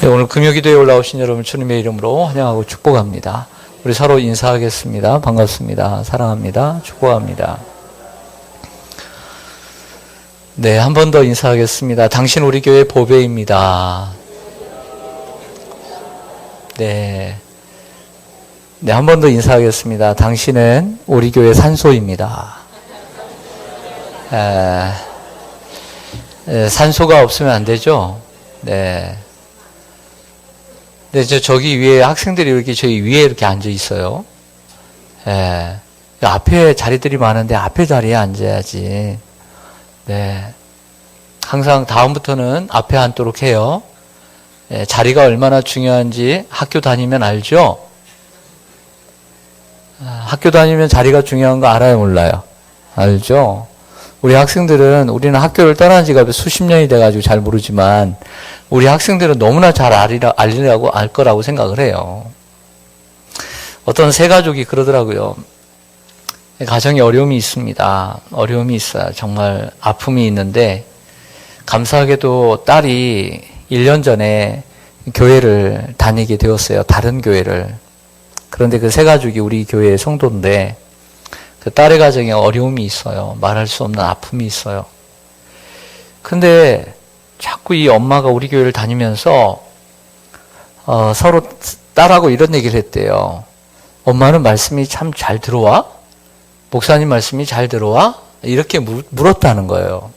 네, 오늘 금요기도에 올라오신 여러분 주님의 이름으로 환영하고 축복합니다. 우리 서로 인사하겠습니다. 반갑습니다. 사랑합니다. 축복합니다. 네, 한 번 더 인사하겠습니다. 당신 우리 교회 보배입니다. 네, 한 번 더 인사하겠습니다. 당신은 우리 교회 산소입니다. 산소가 없으면 안 되죠? 네. 네, 저기 위에 학생들이 이렇게 저희 위에 이렇게 앉아 있어요. 앞에 자리들이 많은데 앞에 자리에 앉아야지. 네. 항상 다음부터는 앞에 앉도록 해요. 자리가 얼마나 중요한지 학교 다니면 알죠? 학교 다니면 자리가 중요한 거 알아요, 몰라요? 알죠? 우리 학생들은, 우리는 학교를 떠난 지가 수십 년이 돼가지고 잘 모르지만, 우리 학생들은 너무나 잘 알리라고 알 거라고 생각을 해요. 어떤 세 가족이 그러더라고요. 가정에 어려움이 있습니다. 어려움이 있어요. 정말 아픔이 있는데, 감사하게도 딸이 1년 전에 교회를 다니게 되었어요. 다른 교회를. 그런데 그 세 가족이 우리 교회의 성도인데, 그 딸의 가정에 어려움이 있어요. 말할 수 없는 아픔이 있어요. 근데 자꾸 이 엄마가 우리 교회를 다니면서 서로 딸하고 이런 얘기를 했대요. 엄마는 말씀이 참 잘 들어와? 목사님 말씀이 잘 들어와? 이렇게 물었다는 거예요.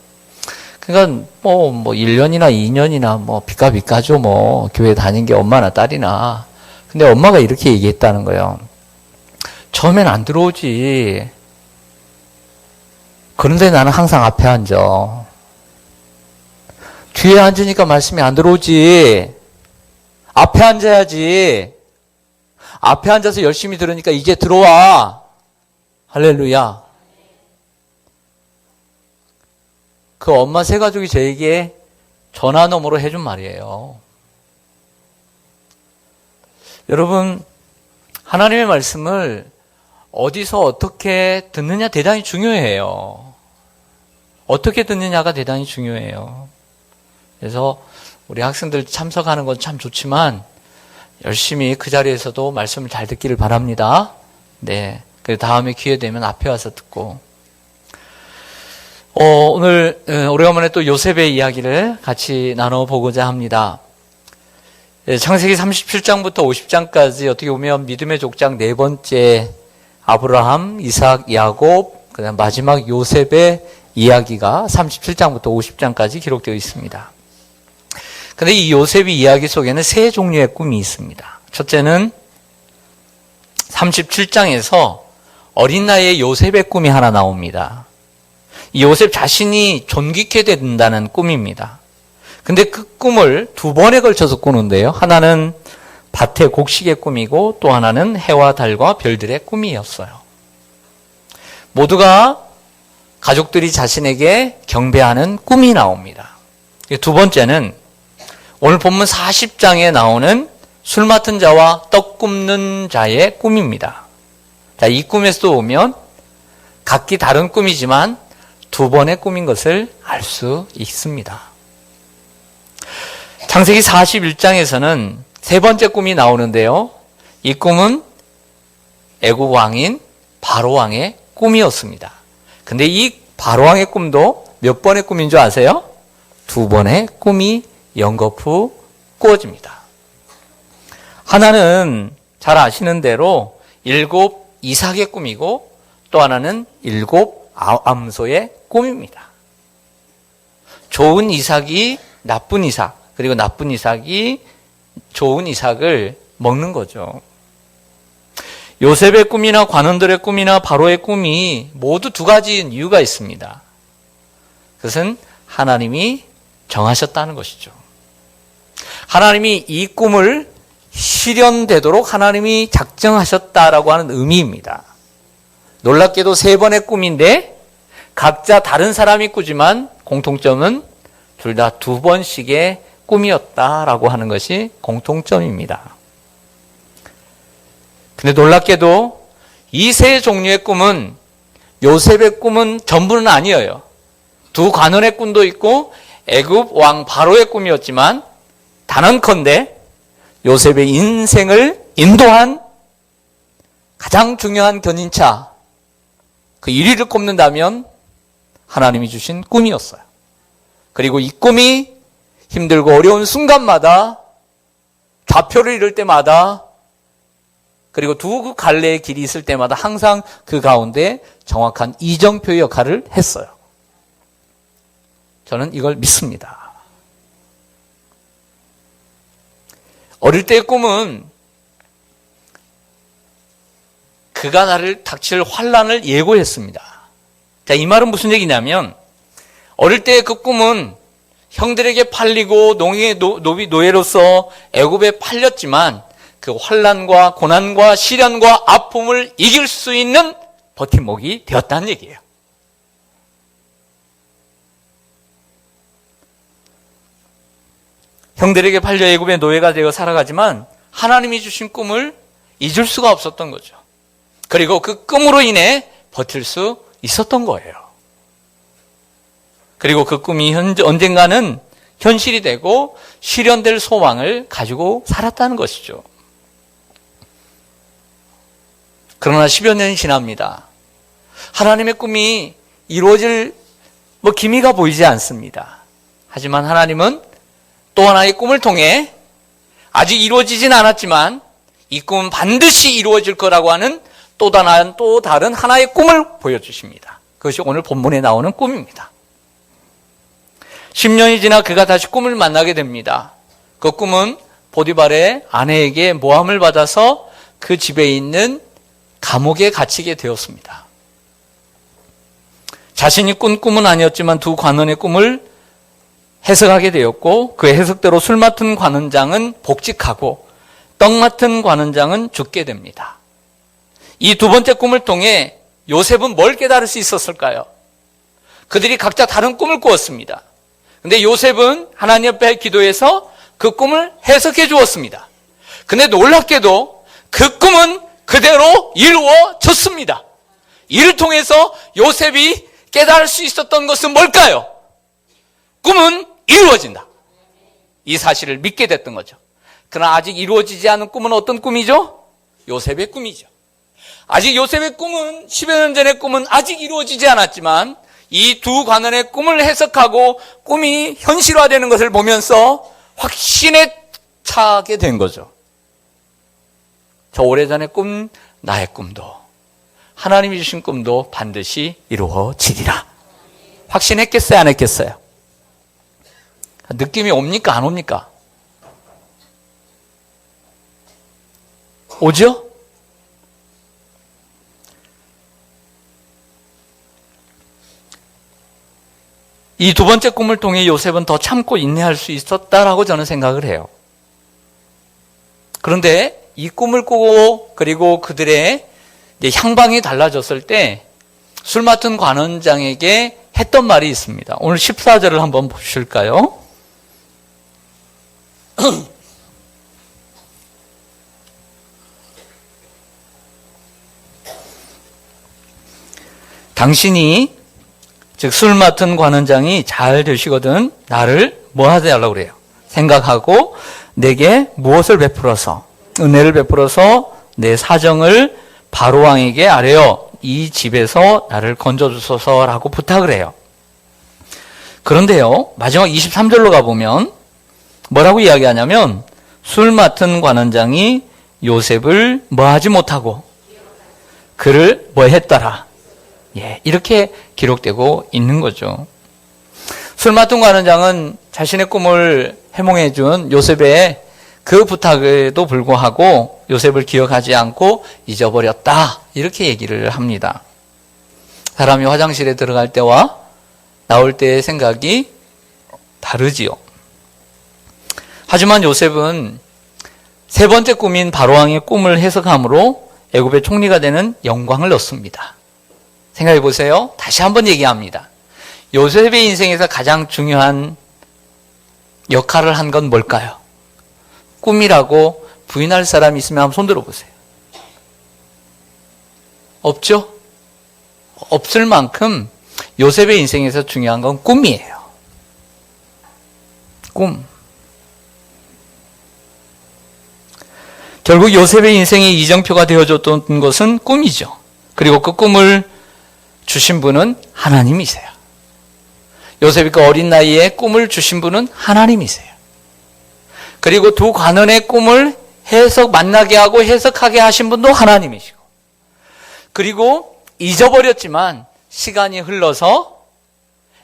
그러니까 뭐 1년이나 2년이나 비까비까죠. 교회 다닌 게 엄마나 딸이나. 근데 엄마가 이렇게 얘기했다는 거예요. 처음엔 안 들어오지. 그런데 나는 항상 앞에 앉아. 뒤에 앉으니까 말씀이 안 들어오지. 앞에 앉아야지. 앞에 앉아서 열심히 들으니까 이제 들어와. 할렐루야. 그 엄마 세 가족이 저에게 전화 너머로 해준 말이에요. 여러분, 하나님의 말씀을 어디서 어떻게 듣느냐 대단히 중요해요. 어떻게 듣느냐가 대단히 중요해요. 그래서 우리 학생들 참석하는 건 참 좋지만 열심히 그 자리에서도 말씀을 잘 듣기를 바랍니다. 네. 그 다음에 기회 되면 앞에 와서 듣고. 오늘 오래간만에 또 요셉의 이야기를 같이 나눠보고자 합니다. 창세기 37장부터 50장까지 어떻게 보면 믿음의 족장 네 번째 아브라함, 이삭, 야곱, 그다음 마지막 요셉의 이야기가 37장부터 50장까지 기록되어 있습니다. 그런데 이 요셉의 이야기 속에는 세 종류의 꿈이 있습니다. 첫째는 37장에서 어린 나이에 요셉의 꿈이 하나 나옵니다. 이 요셉 자신이 존귀케 된다는 꿈입니다. 근데 그 꿈을 두 번에 걸쳐서 꾸는데요. 하나는 밭의 곡식의 꿈이고 또 하나는 해와 달과 별들의 꿈이었어요. 모두가 가족들이 자신에게 경배하는 꿈이 나옵니다. 두 번째는 오늘 본문 40장에 나오는 술 맡은 자와 떡 굽는 자의 꿈입니다. 자, 이 꿈에서도 보면 각기 다른 꿈이지만 두 번의 꿈인 것을 알 수 있습니다. 창세기 41장에서는 세 번째 꿈이 나오는데요. 이 꿈은 애굽 왕인 바로 왕의 꿈이었습니다. 근데 이 바로 왕의 꿈도 몇 번의 꿈인 줄 아세요? 두 번의 꿈이 연거푸 꾸어집니다. 하나는 잘 아시는 대로 7 이삭의 꿈이고 또 하나는 7 암소의 꿈입니다. 좋은 이삭이 나쁜 이삭, 그리고 나쁜 이삭이 좋은 이삭을 먹는 거죠. 요셉의 꿈이나 관원들의 꿈이나 바로의 꿈이 모두 두 가지인 이유가 있습니다. 그것은 하나님이 정하셨다는 것이죠. 하나님이 이 꿈을 실현되도록 하나님이 작정하셨다라고 하는 의미입니다. 놀랍게도 세 번의 꿈인데 각자 다른 사람이 꾸지만 공통점은 둘 다 두 번씩의 꿈이었다라고 하는 것이 공통점입니다. 근데 놀랍게도 이 세 종류의 꿈은 요셉의 꿈은 전부는 아니에요. 두 관원의 꿈도 있고 애굽 왕 바로의 꿈이었지만 단언컨대 요셉의 인생을 인도한 가장 중요한 견인차, 그 1위를 꼽는다면 하나님이 주신 꿈이었어요. 그리고 이 꿈이 힘들고 어려운 순간마다, 좌표를 잃을 때마다, 그리고 두 갈래의 길이 있을 때마다 항상 그 가운데 정확한 이정표의 역할을 했어요. 저는 이걸 믿습니다. 어릴 때의 꿈은 그가 나를 닥칠 환난을 예고했습니다. 자, 이 말은 무슨 얘기냐면, 어릴 때의 그 꿈은 형들에게 팔리고 노예로서 애굽에 팔렸지만 그 환난과 고난과 시련과 아픔을 이길 수 있는 버팀목이 되었다는 얘기예요. 형들에게 팔려 애굽의 노예가 되어 살아가지만 하나님이 주신 꿈을 잊을 수가 없었던 거죠. 그리고 그 꿈으로 인해 버틸 수 있었던 거예요. 그리고 그 꿈이 언젠가는 현실이 되고 실현될 소망을 가지고 살았다는 것이죠. 그러나 10여 년이 지납니다. 하나님의 꿈이 이루어질 기미가 보이지 않습니다. 하지만 하나님은 또 하나의 꿈을 통해 아직 이루어지진 않았지만 이 꿈은 반드시 이루어질 거라고 하는 또 다른 하나의 꿈을 보여주십니다. 그것이 오늘 본문에 나오는 꿈입니다. 10년이 지나 그가 다시 꿈을 만나게 됩니다. 그 꿈은 보디발의 아내에게 모함을 받아서 그 집에 있는 감옥에 갇히게 되었습니다. 자신이 꾼 꿈은 아니었지만 두 관원의 꿈을 해석하게 되었고, 그 해석대로 술 맡은 관원장은 복직하고 떡 맡은 관원장은 죽게 됩니다. 이 두 번째 꿈을 통해 요셉은 뭘 깨달을 수 있었을까요? 그들이 각자 다른 꿈을 꾸었습니다. 근데 요셉은 하나님 앞에 기도해서 그 꿈을 해석해 주었습니다. 근데 놀랍게도 그 꿈은 그대로 이루어졌습니다. 이를 통해서 요셉이 깨달을 수 있었던 것은 뭘까요? 꿈은 이루어진다. 이 사실을 믿게 됐던 거죠. 그러나 아직 이루어지지 않은 꿈은 어떤 꿈이죠? 요셉의 꿈이죠. 아직 요셉의 꿈은 10여 년 전의 꿈은 아직 이루어지지 않았지만 이 두 관원의 꿈을 해석하고 꿈이 현실화되는 것을 보면서 확신에 차게 된 거죠. 저 오래전의 꿈, 나의 꿈도, 하나님이 주신 꿈도 반드시 이루어지리라. 확신했겠어요? 안 했겠어요? 느낌이 옵니까? 안 옵니까? 오죠? 이 두 번째 꿈을 통해 요셉은 더 참고 인내할 수 있었다라고 저는 생각을 해요. 그런데 이 꿈을 꾸고 그리고 그들의 향방이 달라졌을 때 술 맡은 관원장에게 했던 말이 있습니다. 오늘 14절을 한번 보실까요? 당신이, 즉 술 맡은 관원장이 잘 되시거든 나를 뭐 하달라고 그래요? 생각하고 내게 무엇을 베풀어서, 은혜를 베풀어서 내 사정을 바로왕에게 아뢰어 이 집에서 나를 건져주소서라고 부탁을 해요. 그런데요, 마지막 23절로 가보면 뭐라고 이야기하냐면 술 맡은 관원장이 요셉을 뭐하지 못하고 그를 뭐 했더라. 이렇게 기록되고 있는 거죠. 술 맡은 관원장은 자신의 꿈을 해몽해 준 요셉의 그 부탁에도 불구하고 요셉을 기억하지 않고 잊어버렸다. 이렇게 얘기를 합니다. 사람이 화장실에 들어갈 때와 나올 때의 생각이 다르지요. 하지만 요셉은 세 번째 꿈인 바로왕의 꿈을 해석함으로 애굽의 총리가 되는 영광을 얻습니다. 생각해 보세요. 다시 한번 얘기합니다. 요셉의 인생에서 가장 중요한 역할을 한 건 뭘까요? 꿈이라고 부인할 사람이 있으면 한번 손 들어보세요. 없죠? 없을 만큼 요셉의 인생에서 중요한 건 꿈이에요. 꿈. 결국 요셉의 인생의 이정표가 되어줬던 것은 꿈이죠. 그리고 그 꿈을 주신 분은 하나님이세요. 요셉이 그 어린 나이에 꿈을 주신 분은 하나님이세요. 그리고 두 관원의 꿈을 만나게 하고 해석하게 하신 분도 하나님이시고, 그리고 잊어버렸지만 시간이 흘러서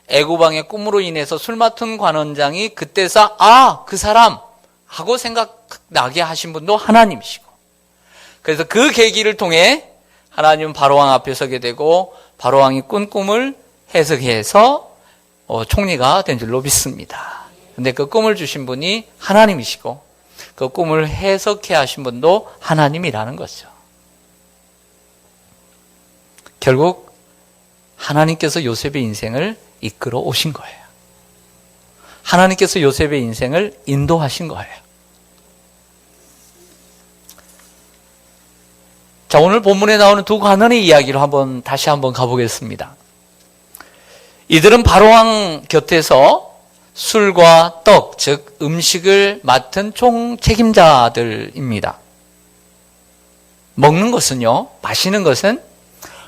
애고방의 꿈으로 인해서 술 맡은 관원장이 그때서 그 사람 하고 생각나게 하신 분도 하나님이시고, 그래서 그 계기를 통해 하나님은 바로왕 앞에 서게 되고 바로왕이 꾼 꿈을 해석해서 총리가 된 줄로 믿습니다. 근데 그 꿈을 주신 분이 하나님이시고 그 꿈을 해석해 하신 분도 하나님이라는 거죠. 결국 하나님께서 요셉의 인생을 이끌어 오신 거예요. 하나님께서 요셉의 인생을 인도하신 거예요. 자, 오늘 본문에 나오는 두 관원의 이야기로 다시 한번 가보겠습니다. 이들은 바로왕 곁에서 술과 떡, 즉 음식을 맡은 총 책임자들입니다. 먹는 것은요, 마시는 것은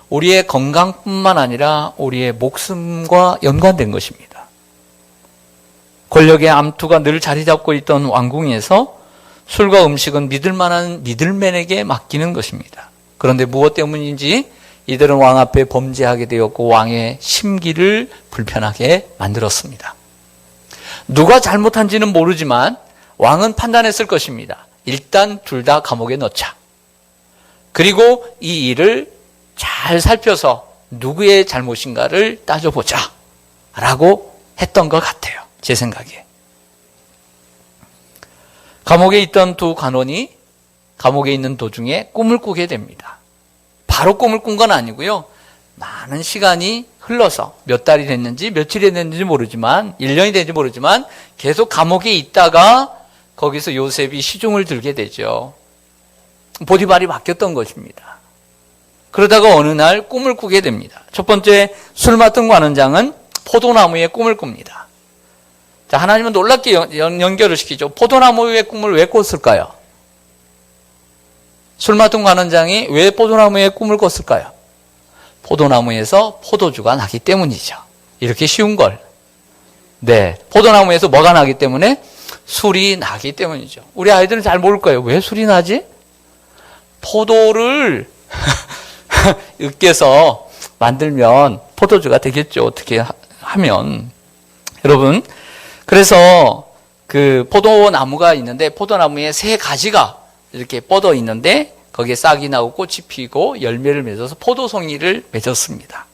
우리의 건강뿐만 아니라 우리의 목숨과 연관된 것입니다. 권력의 암투가 늘 자리 잡고 있던 왕궁에서 술과 음식은 믿을만한 미들맨에게 맡기는 것입니다. 그런데 무엇 때문인지 이들은 왕 앞에 범죄하게 되었고 왕의 심기를 불편하게 만들었습니다. 누가 잘못한지는 모르지만 왕은 판단했을 것입니다. 일단 둘 다 감옥에 넣자. 그리고 이 일을 잘 살펴서 누구의 잘못인가를 따져보자 라고 했던 것 같아요. 제 생각에. 감옥에 있던 두 관원이 감옥에 있는 도중에 꿈을 꾸게 됩니다. 바로 꿈을 꾼 건 아니고요. 많은 시간이 흘러서 몇 달이 됐는지 며칠이 됐는지 모르지만 1년이 됐는지 모르지만 계속 감옥에 있다가 거기서 요셉이 시중을 들게 되죠. 보디발이 바뀌었던 것입니다. 그러다가 어느 날 꿈을 꾸게 됩니다. 첫 번째 술 맡은 관원장은 포도나무의 꿈을 꿉니다. 자, 하나님은 놀랍게 연결을 시키죠. 포도나무의 꿈을 왜 꿨을까요? 술 맡은 관원장이 왜 포도나무의 꿈을 꿨을까요? 포도나무에서 포도주가 나기 때문이죠. 이렇게 쉬운 걸. 네, 포도나무에서 뭐가 나기 때문에? 술이 나기 때문이죠. 우리 아이들은 잘 모를 거예요. 왜 술이 나지? 포도를 으깨서 만들면 포도주가 되겠죠. 어떻게 하면. 여러분, 그래서 그 포도나무가 있는데 포도나무에 세 가지가 이렇게 뻗어 있는데 거기에 싹이 나고 꽃이 피고 열매를 맺어서 포도송이를 맺었습니다.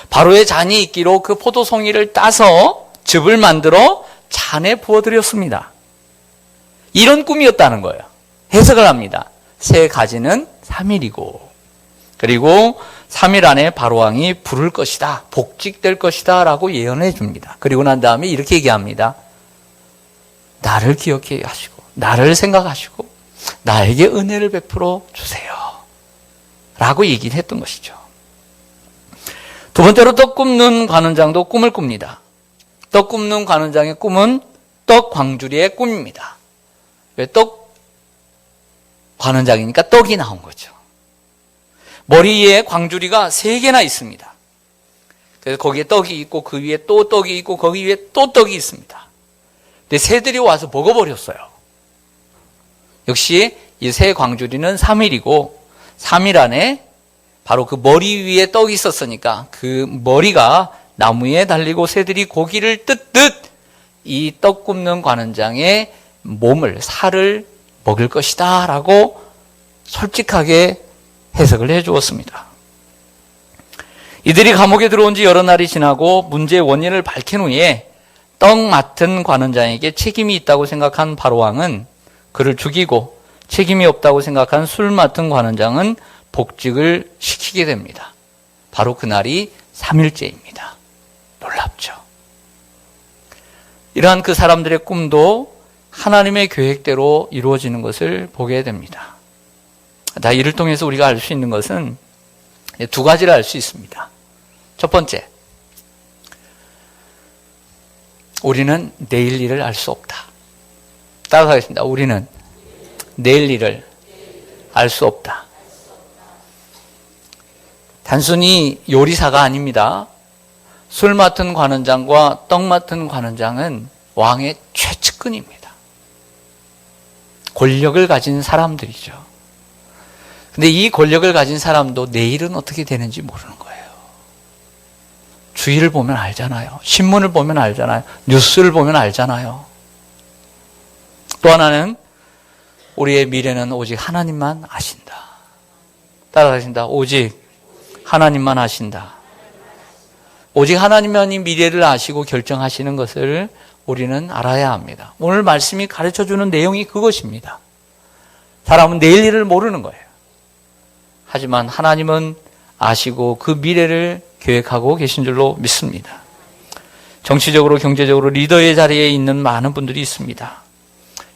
바로의 잔이 있기로 그 포도송이를 따서 즙을 만들어 잔에 부어드렸습니다. 이런 꿈이었다는 거예요. 해석을 합니다. 세 가지는 3일이고 그리고 3일 안에 바로왕이 부를 것이다. 복직될 것이다 라고 예언해 줍니다. 그리고 난 다음에 이렇게 얘기합니다. 나를 기억해 하시고 나를 생각하시고 나에게 은혜를 베풀어 주세요 라고 얘기를 했던 것이죠. 두 번째로 떡 굽는 관원장도 꿈을 꿉니다. 떡 굽는 관원장의 꿈은 떡 광주리의 꿈입니다. 왜 떡 관원장이니까 떡이 나온 거죠. 머리에 광주리가 3개나 있습니다. 그래서 거기에 떡이 있고 그 위에 또 떡이 있고 거기 위에 또 떡이 있습니다. 근데 새들이 와서 먹어버렸어요. 역시 이 새 광주리는 3일이고 3일 안에 바로 그 머리 위에 떡이 있었으니까 그 머리가 나무에 달리고 새들이 고기를 뜯듯 이 떡 굽는 관원장의 몸을 살을 먹을 것이다 라고 솔직하게 해석을 해 주었습니다. 이들이 감옥에 들어온 지 여러 날이 지나고 문제의 원인을 밝힌 후에 떡 맡은 관원장에게 책임이 있다고 생각한 바로왕은 그를 죽이고 책임이 없다고 생각한 술 맡은 관원장은 복직을 시키게 됩니다. 바로 그날이 3일째입니다. 놀랍죠. 이러한 그 사람들의 꿈도 하나님의 계획대로 이루어지는 것을 보게 됩니다. 자, 이를 통해서 우리가 알 수 있는 것은 두 가지를 알 수 있습니다. 첫 번째, 우리는 내일 일을 알 수 없다. 따라가겠습니다. 우리는 내일 일을 알 수 없다. 단순히 요리사가 아닙니다. 술 맡은 관원장과 떡 맡은 관원장은 왕의 최측근입니다. 권력을 가진 사람들이죠. 근데 이 권력을 가진 사람도 내일은 어떻게 되는지 모르는 거예요. 주위를 보면 알잖아요. 신문을 보면 알잖아요. 뉴스를 보면 알잖아요. 또 하나는 우리의 미래는 오직 하나님만 아신다. 따라가신다. 오직 하나님만 아신다. 오직 하나님만이 미래를 아시고 결정하시는 것을 우리는 알아야 합니다. 오늘 말씀이 가르쳐주는 내용이 그것입니다. 사람은 내일 일을 모르는 거예요. 하지만 하나님은 아시고 그 미래를 계획하고 계신 줄로 믿습니다. 정치적으로 경제적으로 리더의 자리에 있는 많은 분들이 있습니다.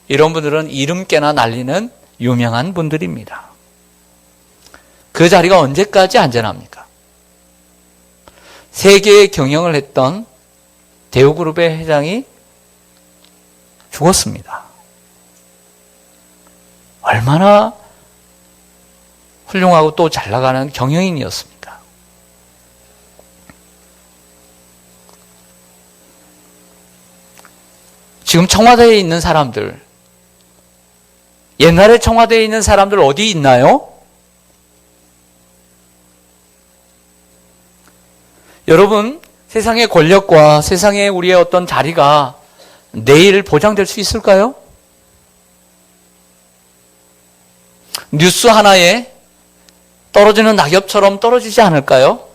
이런 분들은 이름깨나 날리는 유명한 분들입니다. 그 자리가 언제까지 안전합니까? 세계의 경영을 했던 대우그룹의 회장이 죽었습니다. 얼마나 훌륭하고 또 잘 나가는 경영인이었습니까? 지금 청와대에 있는 사람들, 옛날에 청와대에 있는 사람들 어디 있나요? 여러분, 세상의 권력과 세상의 우리의 어떤 자리가 내일 보장될 수 있을까요? 뉴스 하나에 떨어지는 낙엽처럼 떨어지지 않을까요?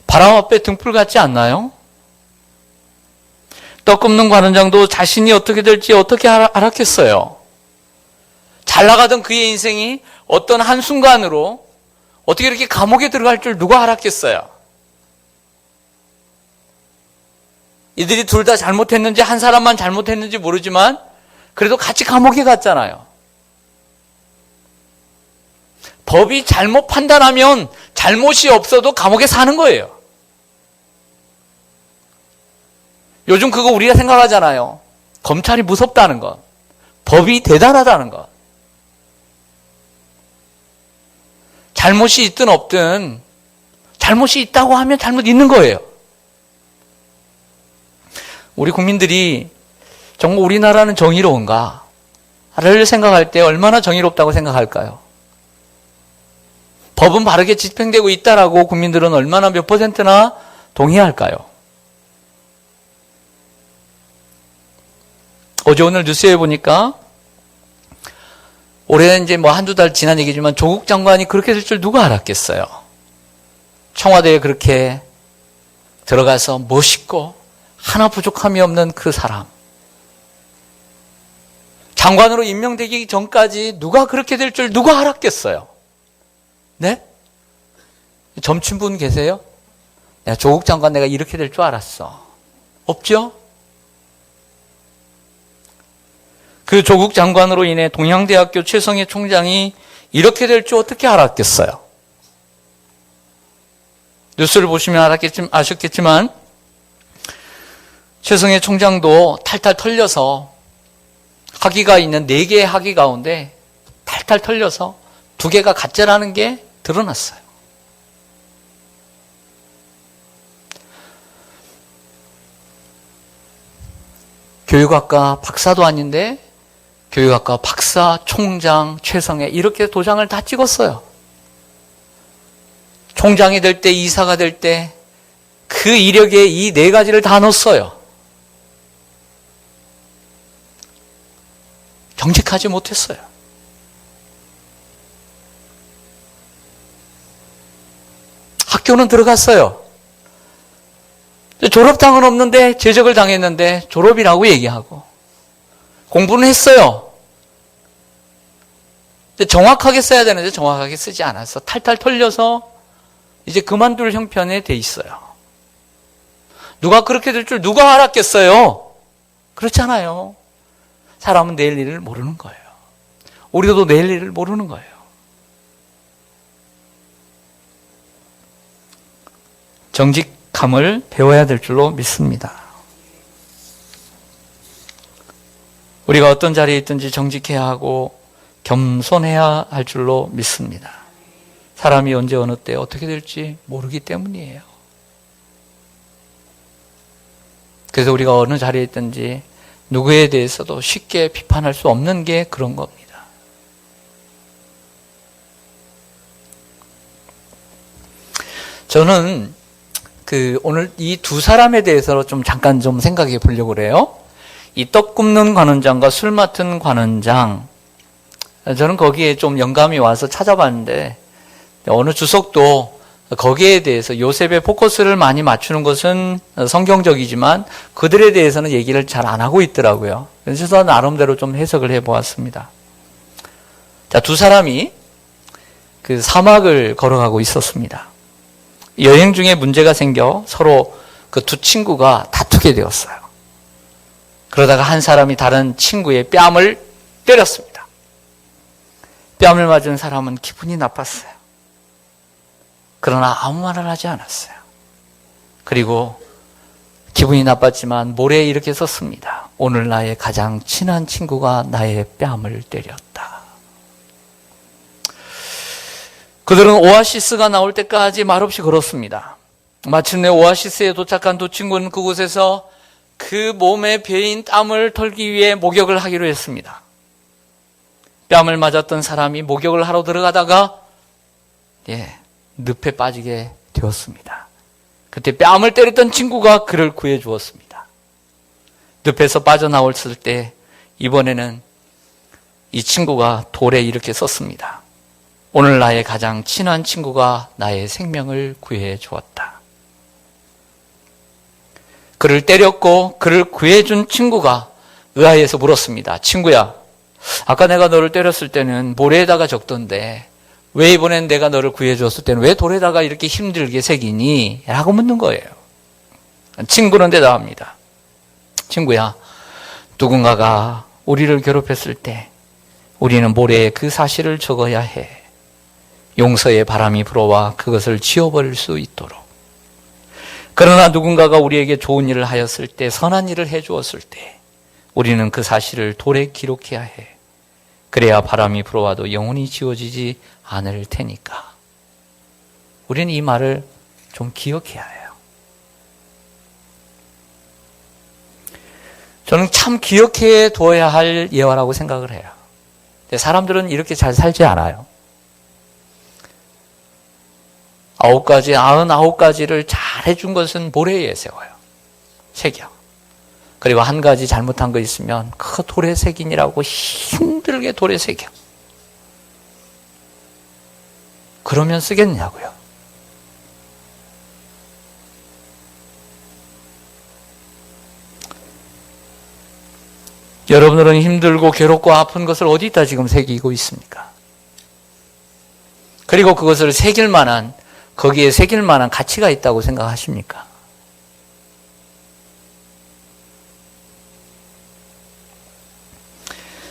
바람 앞에 등불 같지 않나요? 떡 굽는 관원장도 자신이 어떻게 될지 어떻게 알았겠어요? 잘 나가던 그의 인생이 어떤 한순간으로 어떻게 이렇게 감옥에 들어갈 줄 누가 알았겠어요? 이들이 둘 다 잘못했는지 한 사람만 잘못했는지 모르지만 그래도 같이 감옥에 갔잖아요. 법이 잘못 판단하면 잘못이 없어도 감옥에 사는 거예요. 요즘 그거 우리가 생각하잖아요. 검찰이 무섭다는 것, 법이 대단하다는 것. 잘못이 있든 없든 잘못이 있다고 하면 잘못 있는 거예요. 우리 국민들이 정말 우리나라는 정의로운가를 생각할 때 얼마나 정의롭다고 생각할까요? 법은 바르게 집행되고 있다라고 국민들은 얼마나 몇 %나 동의할까요? 어제 오늘 뉴스에 보니까 올해 이제 한두 달 지난 얘기지만 조국 장관이 그렇게 될 줄 누가 알았겠어요? 청와대에 그렇게 들어가서 멋있고 하나 부족함이 없는 그 사람. 장관으로 임명되기 전까지 누가 그렇게 될 줄 누가 알았겠어요? 네? 점친 분 계세요? 야, 조국 장관 내가 이렇게 될 줄 알았어. 없죠? 그 조국 장관으로 인해 동양대학교 최성해 총장이 이렇게 될 줄 어떻게 알았겠어요? 뉴스를 보시면 아셨겠지만 최성해 총장도 탈탈 털려서 학위가 있는 4개의 학위 가운데 탈탈 털려서 2개가 가짜라는 게 드러났어요. 교육학과 박사도 아닌데 교육학과 박사, 총장, 최성해 이렇게 도장을 다 찍었어요. 총장이 될 때, 이사가 될 때 그 이력에 이 4가지를 다 넣었어요. 정직하지 못했어요. 학교는 들어갔어요. 졸업장은 없는데 제적을 당했는데 졸업이라고 얘기하고 공부는 했어요. 정확하게 써야 되는데 정확하게 쓰지 않아서 탈탈 털려서 이제 그만둘 형편에 돼 있어요. 누가 그렇게 될 줄 누가 알았겠어요? 그렇잖아요. 사람은 내일 일을 모르는 거예요. 우리도 내일 일을 모르는 거예요. 정직함을 배워야 될 줄로 믿습니다. 우리가 어떤 자리에 있든지 정직해야 하고 겸손해야 할 줄로 믿습니다. 사람이 언제 어느 때 어떻게 될지 모르기 때문이에요. 그래서 우리가 어느 자리에 있든지 누구에 대해서도 쉽게 비판할 수 없는 게 그런 겁니다. 저는 오늘 이 두 사람에 대해서 좀 잠깐 좀 생각해 보려고 그래요. 이 떡 굽는 관원장과 술 맡은 관원장. 저는 거기에 좀 영감이 와서 찾아봤는데 어느 주석도 거기에 대해서 요셉의 포커스를 많이 맞추는 것은 성경적이지만 그들에 대해서는 얘기를 잘 안 하고 있더라고요. 그래서 나름대로 좀 해석을 해보았습니다. 자, 두 사람이 그 사막을 걸어가고 있었습니다. 여행 중에 문제가 생겨 서로 그 두 친구가 다투게 되었어요. 그러다가 한 사람이 다른 친구의 뺨을 때렸습니다. 뺨을 맞은 사람은 기분이 나빴어요. 그러나 아무 말을 하지 않았어요. 그리고 기분이 나빴지만 모래에 이렇게 썼습니다. 오늘 나의 가장 친한 친구가 나의 뺨을 때렸다. 그들은 오아시스가 나올 때까지 말없이 걸었습니다. 마침내 오아시스에 도착한 두 친구는 그곳에서 그 몸에 배인 땀을 털기 위해 목욕을 하기로 했습니다. 뺨을 맞았던 사람이 목욕을 하러 들어가다가 늪에 빠지게 되었습니다. 그때 뺨을 때렸던 친구가 그를 구해 주었습니다. 늪에서 빠져나왔을 때 이번에는 이 친구가 돌에 이렇게 썼습니다. 오늘 나의 가장 친한 친구가 나의 생명을 구해 주었다. 그를 때렸고 그를 구해준 친구가 의아해서 물었습니다. 친구야, 아까 내가 너를 때렸을 때는 모래에다가 적던데 왜 이번엔 내가 너를 구해줬을 때는 왜 돌에다가 이렇게 힘들게 새기니? 라고 묻는 거예요. 친구는 대답합니다. 친구야, 누군가가 우리를 괴롭혔을 때 우리는 모래에 그 사실을 적어야 해. 용서의 바람이 불어와 그것을 지워버릴 수 있도록. 그러나 누군가가 우리에게 좋은 일을 하였을 때, 선한 일을 해주었을 때 우리는 그 사실을 돌에 기록해야 해. 그래야 바람이 불어와도 영원히 지워지지 않을 테니까. 우리는 이 말을 좀 기억해야 해요. 저는 참 기억해 두어야 할 예화라고 생각을 해요. 근데 사람들은 이렇게 잘 살지 않아요. 99가지를 잘 해준 것은 모래에 세워요. 새겨. 그리고 한 가지 잘못한 거 있으면 그 돌에 새기니라고 힘들게 돌에 새겨. 그러면 쓰겠냐고요. 여러분들은 힘들고 괴롭고 아픈 것을 어디다 지금 새기고 있습니까? 그리고 그것을 거기에 새길 만한 가치가 있다고 생각하십니까?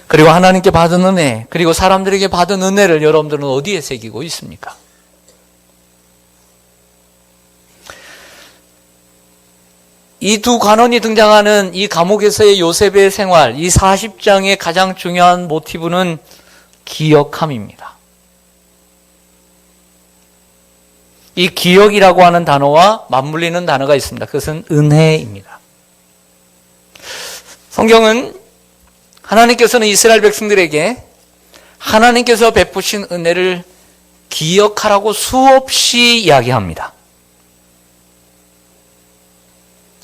그리고 하나님께 받은 은혜, 그리고 사람들에게 받은 은혜를 여러분들은 어디에 새기고 있습니까? 이 두 관원이 등장하는 이 감옥에서의 요셉의 생활, 이 40장의 가장 중요한 모티브는 기억함입니다. 이 기억이라고 하는 단어와 맞물리는 단어가 있습니다. 그것은 은혜입니다. 성경은 하나님께서는 이스라엘 백성들에게 하나님께서 베푸신 은혜를 기억하라고 수없이 이야기합니다.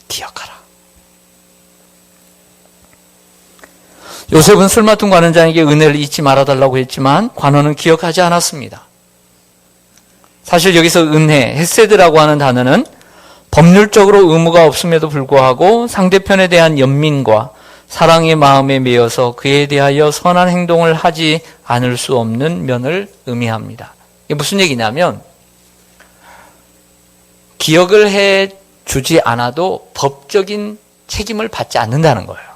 기억하라. 요셉은 술 맡은 관원장에게 은혜를 잊지 말아달라고 했지만 관원은 기억하지 않았습니다. 사실 여기서 은혜, 헤세드라고 하는 단어는 법률적으로 의무가 없음에도 불구하고 상대편에 대한 연민과 사랑의 마음에 매여서 그에 대하여 선한 행동을 하지 않을 수 없는 면을 의미합니다. 이게 무슨 얘기냐면 기억을 해주지 않아도 법적인 책임을 받지 않는다는 거예요.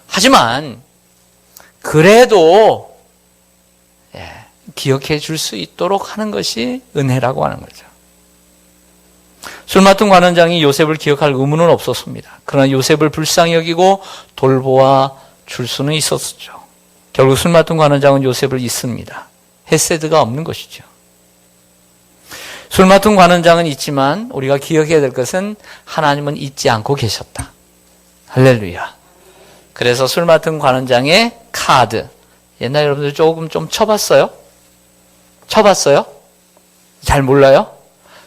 하지만 그래도 기억해 줄 수 있도록 하는 것이 은혜라고 하는 거죠. 술 맡은 관원장이 요셉을 기억할 의무는 없었습니다. 그러나 요셉을 불쌍히 여기고 돌보아 줄 수는 있었죠. 결국 술 맡은 관원장은 요셉을 잊습니다. 헤세드가 없는 것이죠. 술 맡은 관원장은 있지만 우리가 기억해야 될 것은 하나님은 잊지 않고 계셨다. 할렐루야. 그래서 술 맡은 관원장의 카드. 옛날 여러분들 조금 좀 쳐봤어요? 쳐봤어요? 잘 몰라요?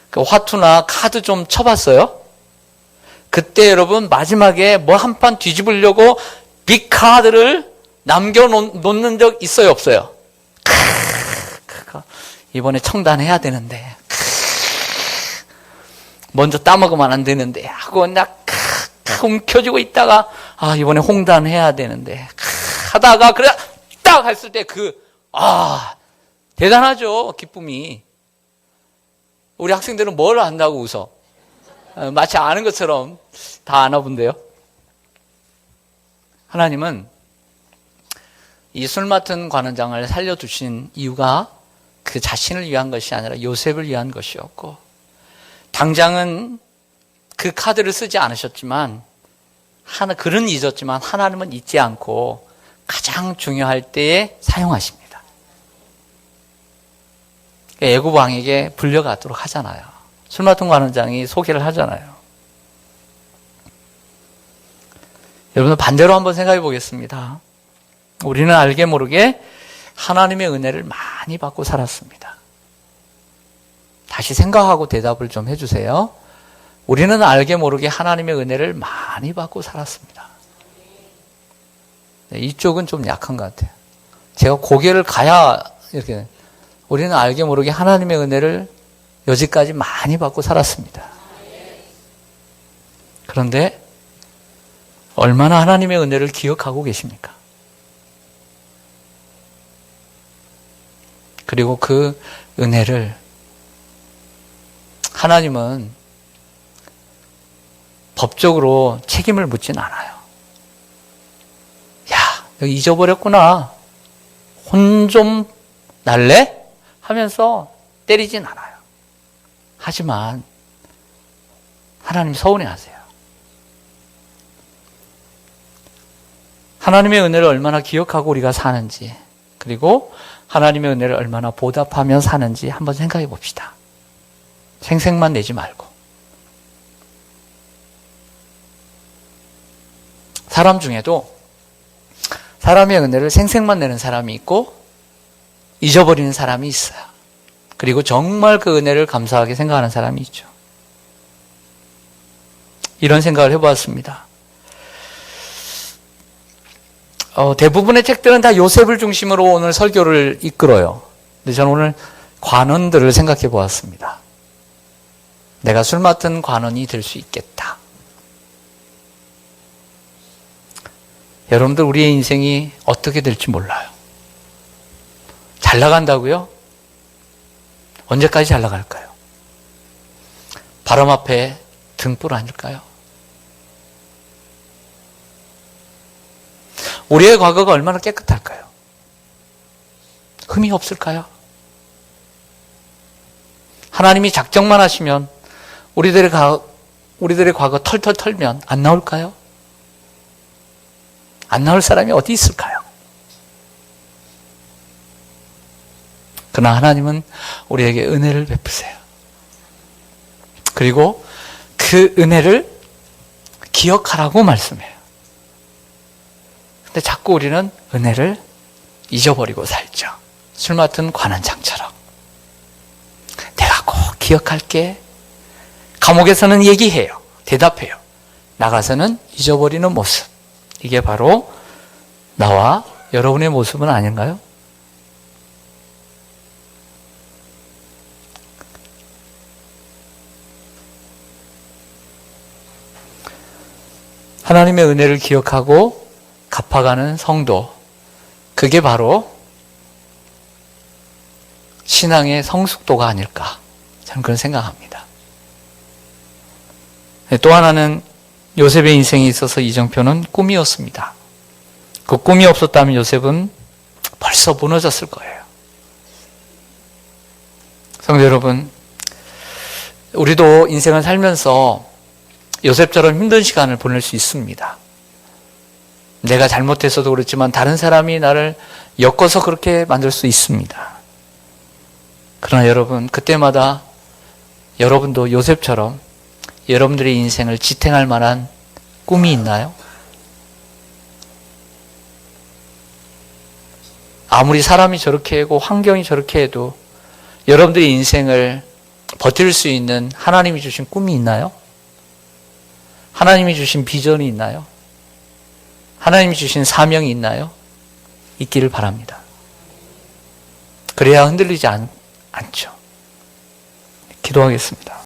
그 화투나 카드 좀 쳐봤어요? 그때 여러분 마지막에 뭐 한 판 뒤집으려고 빅 카드를 남겨놓는 적 있어요? 없어요? 이번에 청단해야 되는데 먼저 따먹으면 안 되는데 하고 막 움켜쥐고 있다가 이번에 홍단해야 되는데 하다가 그래 딱 했을 때 대단하죠. 기쁨이. 우리 학생들은 뭘 안다고 웃어? 마치 아는 것처럼 다 아나 본데요. 하나님은 이 술 맡은 관원장을 살려두신 이유가 그 자신을 위한 것이 아니라 요셉을 위한 것이었고, 당장은 그 카드를 쓰지 않으셨지만 글은 잊었지만 하나님은 잊지 않고 가장 중요할 때에 사용하십니다. 애굽 왕에게 불려가도록 하잖아요. 술 맡은 관원장이 소개를 하잖아요. 여러분 반대로 한번 생각해 보겠습니다. 우리는 알게 모르게 하나님의 은혜를 많이 받고 살았습니다. 다시 생각하고 대답을 좀 해주세요. 우리는 알게 모르게 하나님의 은혜를 많이 받고 살았습니다. 이쪽은 좀 약한 것 같아요. 제가 고개를 가야 이렇게. 우리는 알게 모르게 하나님의 은혜를 여지까지 많이 받고 살았습니다. 그런데 얼마나 하나님의 은혜를 기억하고 계십니까? 그리고 그 은혜를 하나님은 법적으로 책임을 묻진 않아요. 야, 너 잊어버렸구나. 혼 좀 날래? 하면서 때리진 않아요. 하지만 하나님 서운해하세요. 하나님의 은혜를 얼마나 기억하고 우리가 사는지, 그리고 하나님의 은혜를 얼마나 보답하며 사는지 한번 생각해 봅시다. 생색만 내지 말고. 사람 중에도 사람의 은혜를 생색만 내는 사람이 있고 잊어버리는 사람이 있어요. 그리고 정말 그 은혜를 감사하게 생각하는 사람이 있죠. 이런 생각을 해보았습니다. 대부분의 책들은 다 요셉을 중심으로 오늘 설교를 이끌어요. 근데 저는 오늘 관원들을 생각해 보았습니다. 내가 술 맡은 관원이 될 수 있겠다. 여러분들 우리의 인생이 어떻게 될지 몰라요. 잘 나간다고요? 언제까지 잘 나갈까요? 바람 앞에 등불 아닐까요? 우리의 과거가 얼마나 깨끗할까요? 흠이 없을까요? 하나님이 작정만 하시면 우리들의 과거 털털 털면 안 나올까요? 안 나올 사람이 어디 있을까요? 그러나 하나님은 우리에게 은혜를 베푸세요. 그리고 그 은혜를 기억하라고 말씀해요. 근데 자꾸 우리는 은혜를 잊어버리고 살죠. 술 맡은 관원장처럼. 내가 꼭 기억할게. 감옥에서는 얘기해요. 대답해요. 나가서는 잊어버리는 모습. 이게 바로 나와 여러분의 모습은 아닌가요? 하나님의 은혜를 기억하고 갚아가는 성도, 그게 바로 신앙의 성숙도가 아닐까, 저는 그런 생각합니다. 또 하나는 요셉의 인생에 있어서 이정표는 꿈이었습니다. 그 꿈이 없었다면 요셉은 벌써 무너졌을 거예요. 성도 여러분, 우리도 인생을 살면서 요셉처럼 힘든 시간을 보낼 수 있습니다. 내가 잘못해서도 그렇지만 다른 사람이 나를 엮어서 그렇게 만들 수 있습니다. 그러나 여러분, 그때마다 여러분도 요셉처럼 여러분들의 인생을 지탱할 만한 꿈이 있나요? 아무리 사람이 저렇게 하고 환경이 저렇게 해도 여러분들의 인생을 버틸 수 있는 하나님이 주신 꿈이 있나요? 하나님이 주신 비전이 있나요? 하나님이 주신 사명이 있나요? 있기를 바랍니다. 그래야 흔들리지 않죠. 기도하겠습니다.